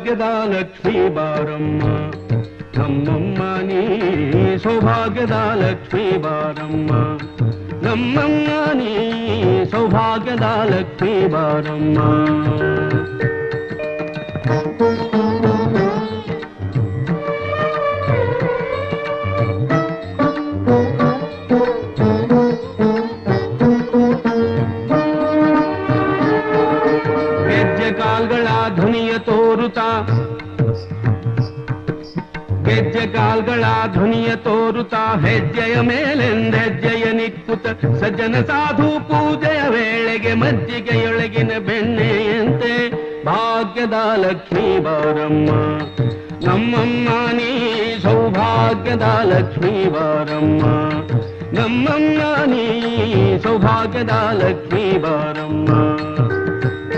ಸೌಭಾಗ್ಯದ ಲಕ್ಷ್ಮೀ ಬಾರಮ್ಮ ನಮ್ಮಮ್ಮ ನೀ ಸೌಭಾಗ್ಯದ ಲಕ್ಷ್ಮೀ ಬಾರಮ್ಮ ನಮ್ಮಮ್ಮ ನೀ ಸೌಭಾಗ್ಯದ ಲಕ್ಷ್ಮೀ ಬಾರಮ್ಮ ಗೆಜ್ಜೆ ಕಾಲ್ಗಳ ಧ್ವನಿಯ ತೋರುತ್ತಾ ಹೆಜ್ಜೆಯ ಮೇಲೆಂದೆಜ್ಜೆಯ ನಿಕ್ಕುತ್ತ ಸಜ್ಜನ ಸಾಧು ಪೂಜೆಯ ವೇಳೆಗೆ ಮಜ್ಜಿಗೆಯೊಳಗಿನ ಬೆಣ್ಣೆಯಂತೆ ಭಾಗ್ಯದ ಲಕ್ಷ್ಮೀ ಬಾರಮ್ಮ ನಮ್ಮಮ್ಮ ನೀ ಸೌಭಾಗ್ಯದ ಲಕ್ಷ್ಮೀ ಬಾರಮ್ಮ ನಮ್ಮಮ್ಮ ನೀ ಸೌಭಾಗ್ಯದ ಲಕ್ಷ್ಮೀ ಬಾರಮ್ಮ